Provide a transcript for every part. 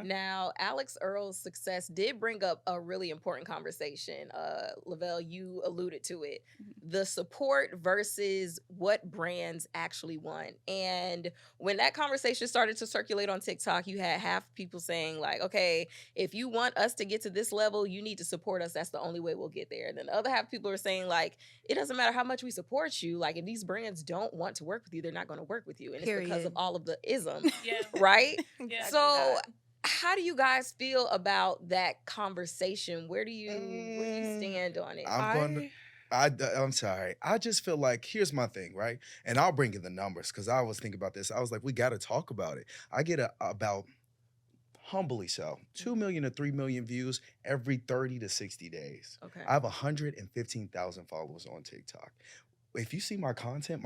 Now, Alex Earl's success did bring up a really important conversation. Lavelle, you alluded to it. The support versus what brands actually want. And when that conversation started to circulate on TikTok, you had half people saying, like, okay, if you want us to get to this level, you need to support us. That's the only way we'll get there. And then the other half people are saying, like, it doesn't matter how much we support you. Like, if these brands don't want to work with you, they're not going to work with you. And it's because of all of the isms, right? So how do you guys feel about that conversation? Where do you stand on it? I'm sorry. I just feel like, here's my thing, right? And I'll bring in the numbers because I was thinking about this. I was like, we got to talk about it. I get about, humbly so, 2 million to 3 million views every 30 to 60 days. Okay. I have 115,000 followers on TikTok. If you see my content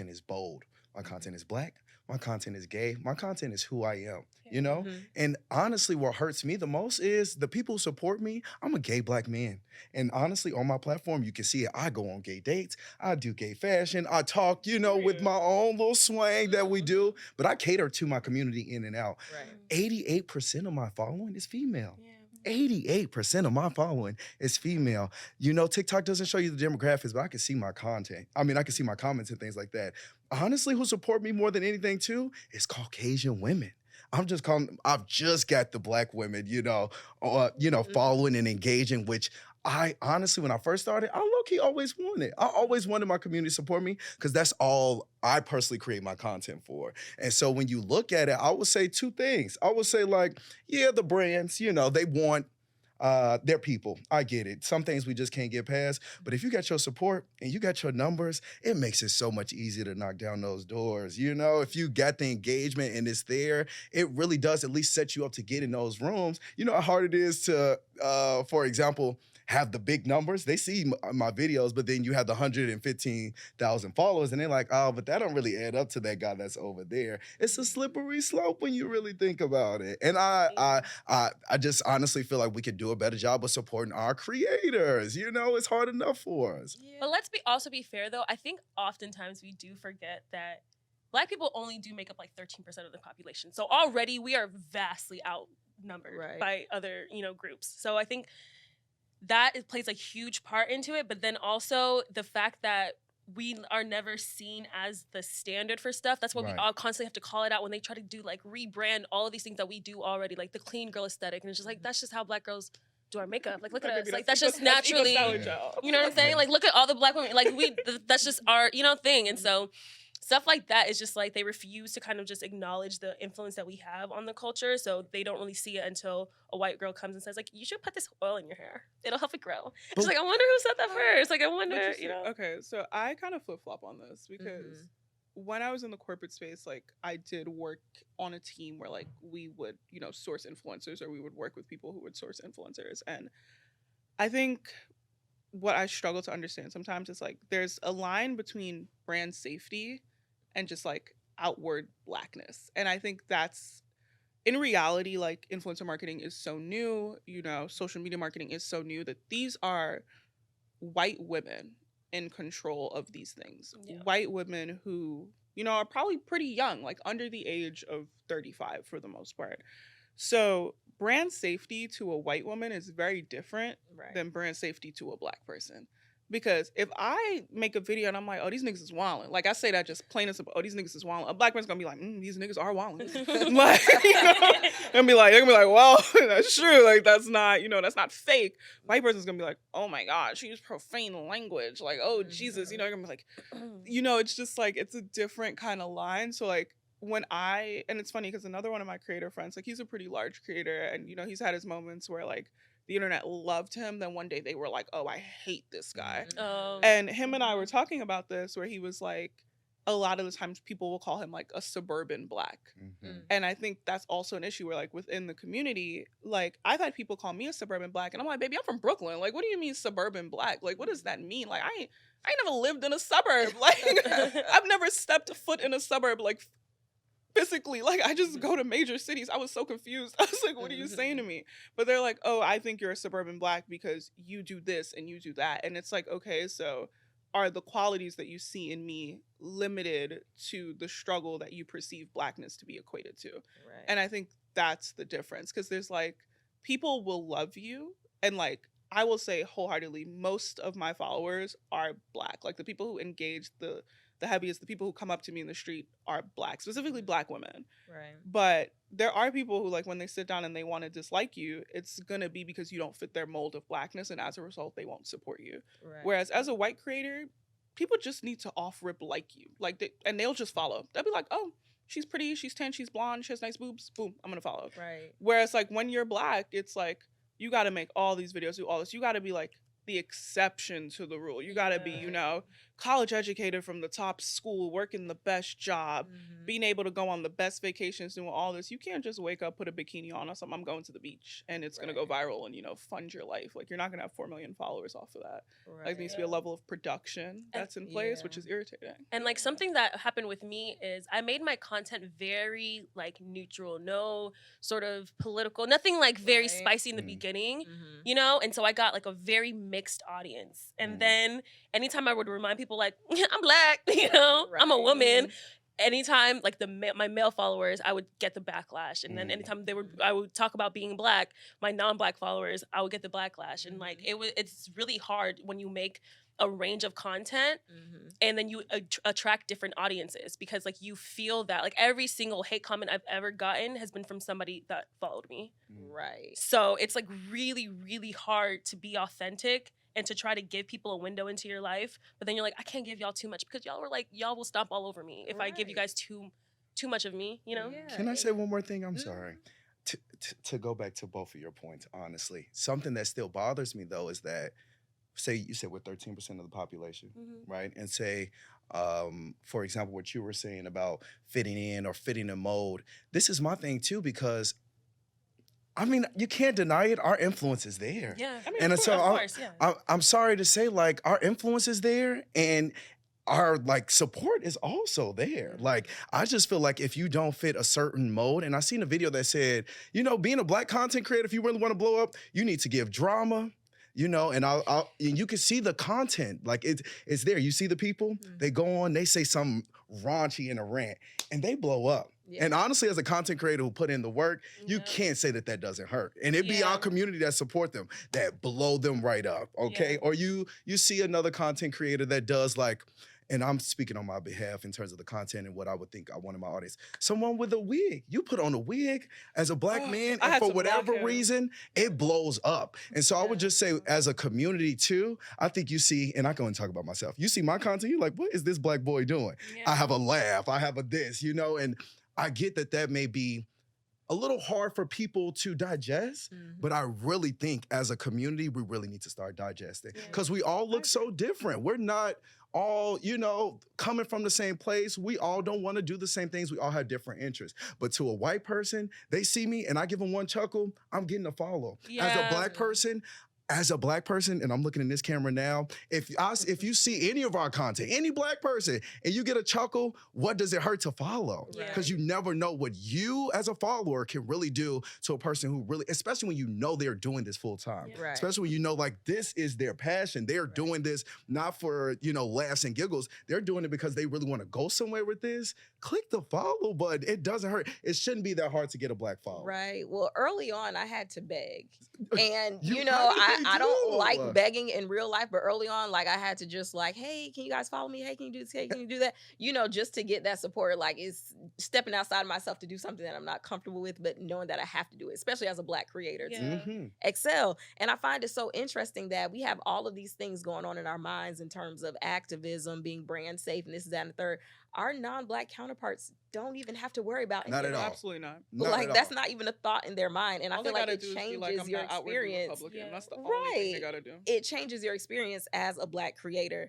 is bold. My content is Black. My content is gay. My content is who I am, you know? Mm-hmm. And honestly, what hurts me the most is the people who support me. I'm a gay Black man. And honestly, on my platform, you can see it. I go on gay dates. I do gay fashion. I talk, with my own little swang that we do. But I cater to my community in and out. Right. 88% of my following is female. 88% of my following is female. TikTok doesn't show you the demographics, but I can see my content. I mean, I can see my comments and things like that. Honestly, who support me more than anything too is Caucasian women. I've just got the Black women, following and engaging, which I honestly, when I first started, I low-key always wanted. I always wanted my community to support me because that's all I personally create my content for. And so when you look at it, I would say two things. I would say, like, yeah, the brands, they want their people. I get it. Some things we just can't get past. But if you got your support and you got your numbers, it makes it so much easier to knock down those doors. If you got the engagement and it's there, it really does at least set you up to get in those rooms. You know how hard it is to, for example, have the big numbers. They see my videos, but then you have the 115,000 followers and they're like, oh, but that don't really add up to that guy that's over there. It's a slippery slope when you really think about it. And I just honestly feel like we could do a better job of supporting our creators. It's hard enough for us. Yeah. But let's also be fair though. I think oftentimes we do forget that Black people only do make up like 13% of the population. So already we are vastly outnumbered by other, groups. So I think that plays a huge part into it, but then also the fact that we are never seen as the standard for stuff. That's why we all constantly have to call it out when they try to do like rebrand all of these things that we do already, like the clean girl aesthetic. And it's just like, that's just how Black girls do our makeup. Like, look at us. Like, that's just naturally, you know what I'm saying? Like, look at all the Black women. Like, that's just our, thing. And so stuff like that is just like they refuse to kind of just acknowledge the influence that we have on the culture. So they don't really see it until a white girl comes and says, like, you should put this oil in your hair. It'll help it grow. It's like, I wonder who said that first. Like, I wonder, Okay, so I kind of flip-flop on this because when I was in the corporate space, like, I did work on a team where, like, we would, source influencers, or we would work with people who would source influencers. And I think what I struggle to understand sometimes is, like, there's a line between brand safety and just like outward Blackness. And I think that's, in reality, like, influencer marketing is so new, social media marketing is so new that these are white women in control of these things. Yeah. White women who, are probably pretty young, like under the age of 35 for the most part. So brand safety to a white woman is very different than brand safety to a Black person. Because if I make a video and I'm like, oh, these niggas is wildin', like, I say that just plain as simple, oh, these niggas is wildin', a Black person's gonna be like, these niggas are wildin'. Like, they're gonna be like, well, that's true, like, that's not, that's not fake. White person's gonna be like, oh my God, she used profane language, like, oh, Jesus, you're gonna be like, it's just like, it's a different kind of line. So, like, and it's funny because another one of my creator friends, like, he's a pretty large creator, and, he's had his moments where, like, the internet loved him. Then one day they were like, oh, I hate this guy. And him and I were talking about this, where he was like, a lot of the times people will call him like a suburban Black. And I think that's also an issue where, like, within the community, like, I've had people call me a suburban Black, and I'm like, baby, I'm from Brooklyn. Like, what do you mean suburban Black? Like, what does that mean? Like, I ain't never lived in a suburb. Like, I've never stepped a foot in a suburb, like, physically. Like, I just go to major cities. I was so confused. I was like, what are you saying to me? But they're like, oh, I think you're a suburban Black because you do this and you do that. And it's like, okay, so are the qualities that you see in me limited to the struggle that you perceive Blackness to be equated to? And I think that's the difference. Because there's like, people will love you, and like, I will say wholeheartedly, most of my followers are Black. Like the people who engage the heaviest, the people who come up to me in the street are Black, specifically Black women. Right. But there are people who, like, when they sit down and they want to dislike you, it's gonna be because you don't fit their mold of Blackness, and as a result, they won't support you. Right. Whereas as a white creator, people just need to off rip like you, like and they'll just follow. They'll be like, oh, she's pretty, she's 10, she's blonde, she has nice boobs, boom, I'm gonna follow. Right. Whereas like when you're Black, it's like, you got to make all these videos, do all this. You got to be like the exception to the rule. You got to be, you know, college educated from the top school, working the best job, being able to go on the best vacations, doing all this. You can't just wake up, put a bikini on or something, I'm going to the beach, and it's going to go viral and, you know, fund your life. Like, you're not going to have 4 million followers off of that. Like, there needs to be a level of production that's in place, which is irritating. And like something that happened with me is I made my content very like neutral, no sort of political, nothing like very spicy in the beginning, you know? And so I got like a very mixed audience. And then anytime I would remind people like, I'm Black, you know, I'm a woman. Anytime like my male followers, I would get the backlash. And then anytime I would talk about being Black, my non-Black followers, I would get the backlash. And like, it's really hard when you make a range of content and then you attract different audiences, because like you feel that like every single hate comment I've ever gotten has been from somebody that followed me. Right. So it's like really, really hard to be authentic and to try to give people a window into your life. But then you're like, I can't give y'all too much because y'all will stomp all over me if I give you guys too much of me, you know? Yeah. Can I say one more thing? I'm sorry. To go back to both of your points, honestly, something that still bothers me though is that, say you said we're 13% of the population, right? And say, for example, what you were saying about fitting in or fitting a mold. This is my thing too, because I mean, you can't deny it. Our influence is there. Yeah, I mean, and of so course, yeah. I'm sorry to say, like, our influence is there, and our like support is also there. Like, I just feel like if you don't fit a certain mold, and I seen a video that said, you know, being a Black content creator, if you really want to blow up, you need to give drama. You know, and and you can see the content, like it's there. You see the people, they go on, they say something raunchy in a rant, and they blow up. Yeah. And honestly, as a content creator who put in the work, you can't say that doesn't hurt. And it be our community that support them, that blow them right up, okay? Yeah. Or you see another content creator that does like, and I'm speaking on my behalf in terms of the content and what I would think I want in my audience. Someone with a wig. You put on a wig as a Black man, and for whatever reason, it blows up. And so I would just say, as a community too, I think you see, and I go and talk about myself, you see my content, you're like, what is this Black boy doing? Yeah. I have a laugh, I have a this, you know, and I get that may be a little hard for people to digest, but I really think as a community, we really need to start digesting, because we all look so different. We're not all, you know, coming from the same place. We all don't want to do the same things. We all have different interests. But to a white person, they see me and I give them one chuckle, I'm getting a follow. Yeah. As a Black person, and I'm looking in this camera now, if you see any of our content, any Black person, and you get a chuckle, what does it hurt to follow? Because you never know what you as a follower can really do to a person who really, especially when you know they're doing this full time. Yeah. Right. Especially when you know like this is their passion. They're doing this not for, you know, laughs and giggles. They're doing it because they really want to go somewhere with this. Click the follow button. It doesn't hurt. It shouldn't be that hard to get a Black follower. Right. Well, early on I had to beg. And you know, I don't like begging in real life, but early on, like I had to just like, hey, can you guys follow me? Hey, can you do this? Hey, can you do that? You know, just to get that support. Like, it's stepping outside of myself to do something that I'm not comfortable with, but knowing that I have to do it, especially as a Black creator to excel. And I find it so interesting that we have all of these things going on in our minds in terms of activism, being brand safe, and this, that, and the third. Our non-Black counterparts don't even have to worry about not at all. Absolutely not. Like, that's not even a thought in their mind. And all I feel like it changes your experience. That's the only thing they gotta do. It changes your experience as a Black creator.